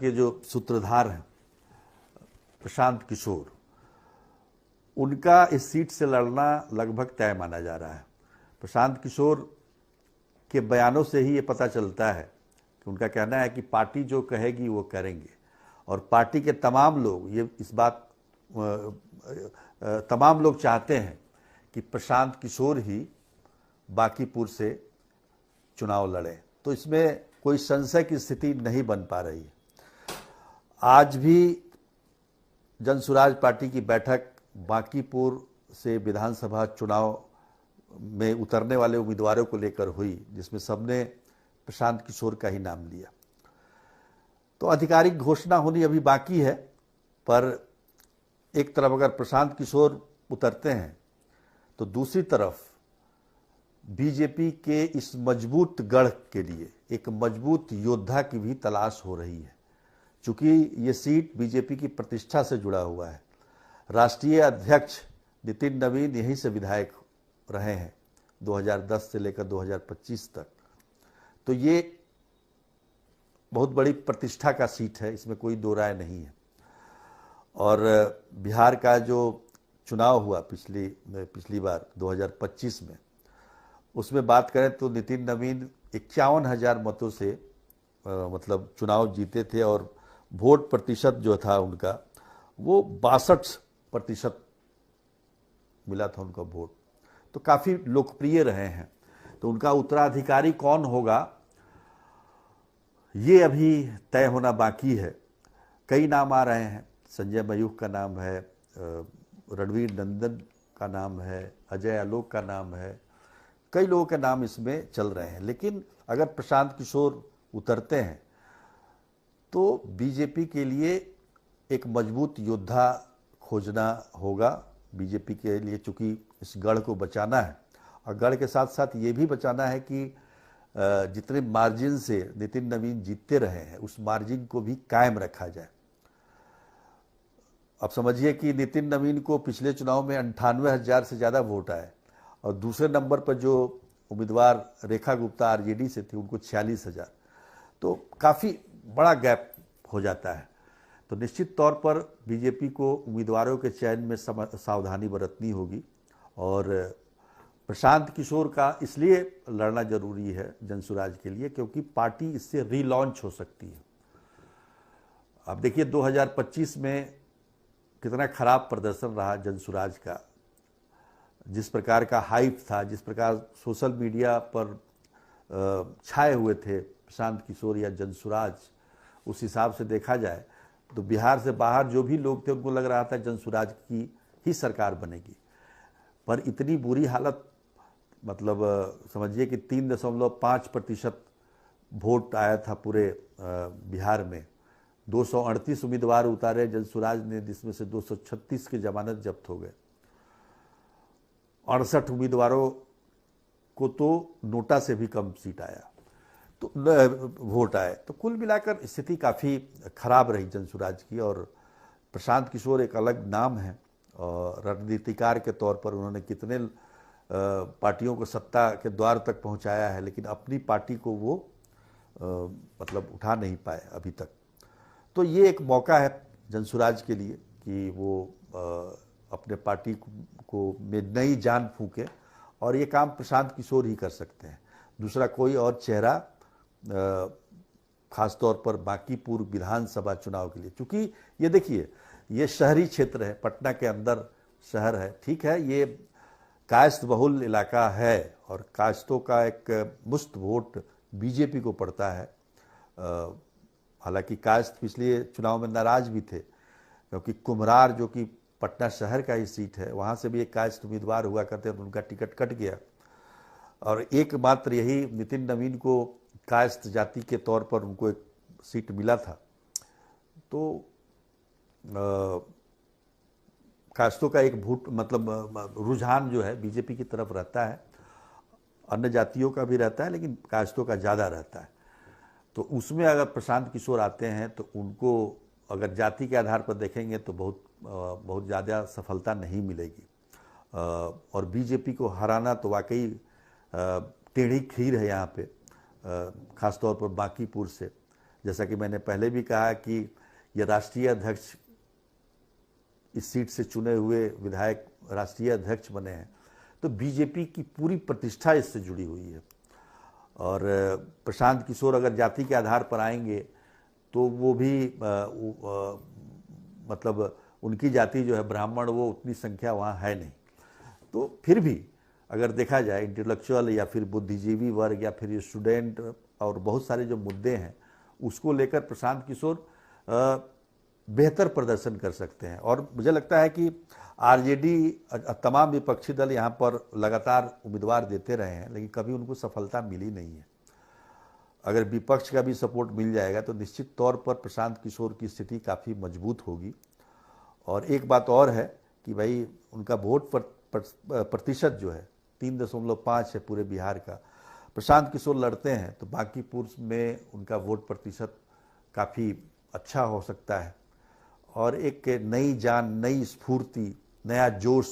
के जो सूत्रधार हैं प्रशांत किशोर, उनका इस सीट से लड़ना लगभग तय माना जा रहा है। प्रशांत किशोर के बयानों से ही ये पता चलता है कि उनका कहना है कि पार्टी जो कहेगी वो करेंगे, और पार्टी के तमाम लोग तमाम लोग चाहते हैं कि प्रशांत किशोर ही बांकीपुर से चुनाव लड़े। तो इसमें कोई संशय की स्थिति नहीं बन पा रही है। आज भी जनसुराज पार्टी की बैठक बांकीपुर से विधानसभा चुनाव में उतरने वाले उम्मीदवारों को लेकर हुई, जिसमें सबने प्रशांत किशोर का ही नाम लिया। तो आधिकारिक घोषणा होनी अभी बाकी है, पर एक तरफ अगर प्रशांत किशोर उतरते हैं तो दूसरी तरफ बीजेपी के इस मजबूत गढ़ के लिए एक मजबूत योद्धा की भी तलाश हो रही है। चूंकि ये सीट बीजेपी की प्रतिष्ठा से जुड़ा हुआ है। राष्ट्रीय अध्यक्ष नितिन नवीन यहीं से विधायक रहे हैं 2010 से लेकर 2025 तक। तो ये बहुत बड़ी प्रतिष्ठा का सीट है, इसमें कोई दो राय नहीं है। और बिहार का जो चुनाव हुआ पिछली बार 2025 में, उसमें बात करें तो नितिन नवीन 51,000 मतों से मतलब चुनाव जीते थे, और वोट प्रतिशत जो था उनका वो 62% मिला था उनका वोट। तो काफ़ी लोकप्रिय रहे हैं। तो उनका उत्तराधिकारी कौन होगा ये अभी तय होना बाकी है। कई नाम आ रहे हैं, संजय मयूख का नाम है, रणवीर नंदन का नाम है, अजय आलोक का नाम है, कई लोगों के नाम इसमें चल रहे हैं। लेकिन अगर प्रशांत किशोर उतरते हैं तो बीजेपी के लिए एक मजबूत योद्धा खोजना होगा बीजेपी के लिए, चूंकि इस गढ़ को बचाना है, और गढ़ के साथ साथ ये भी बचाना है कि जितने मार्जिन से नितिन नवीन जीतते रहे हैं उस मार्जिन को भी कायम रखा जाए। अब समझिए कि नितिन नवीन को पिछले चुनाव में 98,000 से ज़्यादा वोट आए, और दूसरे नंबर पर जो उम्मीदवार रेखा गुप्ता आरजेडी से थी उनको 46,000। तो काफ़ी बड़ा गैप हो जाता है। तो निश्चित तौर पर बीजेपी को उम्मीदवारों के चयन में सावधानी बरतनी होगी, और प्रशांत किशोर का इसलिए लड़ना जरूरी है जनसुराज के लिए क्योंकि पार्टी इससे रीलॉन्च हो सकती है। अब देखिए 2025 में कितना खराब प्रदर्शन रहा जनसुराज का, जिस प्रकार का हाइप था, जिस प्रकार सोशल मीडिया पर छाए हुए थे प्रशांत किशोर या जनसुराज, उस हिसाब से देखा जाए तो बिहार से बाहर जो भी लोग थे उनको लग रहा था जनसुराज की ही सरकार बनेगी। पर इतनी बुरी हालत, मतलब समझिए कि 3.5% वोट आया था पूरे बिहार में। 238 उम्मीदवार उतारे जनसुराज ने, जिसमें से 236 की जमानत जब्त हो गए। 68 उम्मीदवारों को तो नोटा से भी कम सीट आया, तो वोट आए। तो कुल मिलाकर स्थिति काफ़ी खराब रही जनसुराज की। और प्रशांत किशोर एक अलग नाम है, और रणनीतिकार के तौर पर उन्होंने कितने पार्टियों को सत्ता के द्वार तक पहुंचाया है, लेकिन अपनी पार्टी को वो मतलब उठा नहीं पाए अभी तक। तो ये एक मौका है जनसुराज के लिए कि वो अपने पार्टी को में नई जान फूंके, और ये काम प्रशांत किशोर ही कर सकते हैं। दूसरा कोई और चेहरा खासतौर पर बांकीपुर विधानसभा चुनाव के लिए, चूंकि ये देखिए ये शहरी क्षेत्र है, पटना के अंदर शहर है, ठीक है, ये कायस्थ बहुल इलाका है, और कायस्थों का एक मुश्त वोट बीजेपी को पड़ता है। हालांकि कायस्थ पिछले चुनाव में नाराज भी थे, क्योंकि कुम्हरार जो कि पटना शहर का ही सीट है, वहाँ से भी एक कायस्थ उम्मीदवार हुआ करते हैं, तो उनका टिकट कट गया। और एकमात्र यही नितिन नवीन को कायस्थ जाति के तौर पर उनको एक सीट मिला था। तो कायस्थों का एक रुझान जो है बीजेपी की तरफ रहता है, अन्य जातियों का भी रहता है, लेकिन कायस्थों का ज़्यादा रहता है। तो उसमें अगर प्रशांत किशोर आते हैं तो उनको अगर जाति के आधार पर देखेंगे तो बहुत ज़्यादा सफलता नहीं मिलेगी, और बीजेपी को हराना तो वाकई टेढ़ी खीर है यहाँ पे, ख़ासतौर पर बांकीपुर से। जैसा कि मैंने पहले भी कहा कि ये राष्ट्रीय अध्यक्ष इस सीट से चुने हुए विधायक राष्ट्रीय अध्यक्ष बने हैं, तो बीजेपी की पूरी प्रतिष्ठा इससे जुड़ी हुई है। और प्रशांत किशोर अगर जाति के आधार पर आएंगे तो वो भी मतलब उनकी जाति जो है ब्राह्मण, वो उतनी संख्या वहाँ है नहीं। तो फिर भी अगर देखा जाए इंटेलेक्चुअल या फिर बुद्धिजीवी वर्ग या फिर स्टूडेंट और बहुत सारे जो मुद्दे हैं उसको लेकर प्रशांत किशोर बेहतर प्रदर्शन कर सकते हैं। और मुझे लगता है कि आरजेडी तमाम विपक्षी दल यहाँ पर लगातार उम्मीदवार देते रहे हैं, लेकिन कभी उनको सफलता मिली नहीं है। अगर विपक्ष का भी सपोर्ट मिल जाएगा तो निश्चित तौर पर प्रशांत किशोर की स्थिति काफ़ी मजबूत होगी। और एक बात और है कि भाई उनका वोट प्रतिशत जो है 3.5 है पूरे बिहार का। प्रशांत किशोर लड़ते हैं तो बांकीपुर में उनका वोट प्रतिशत काफ़ी अच्छा हो सकता है और एक नई जान, नई स्फूर्ति, नया जोश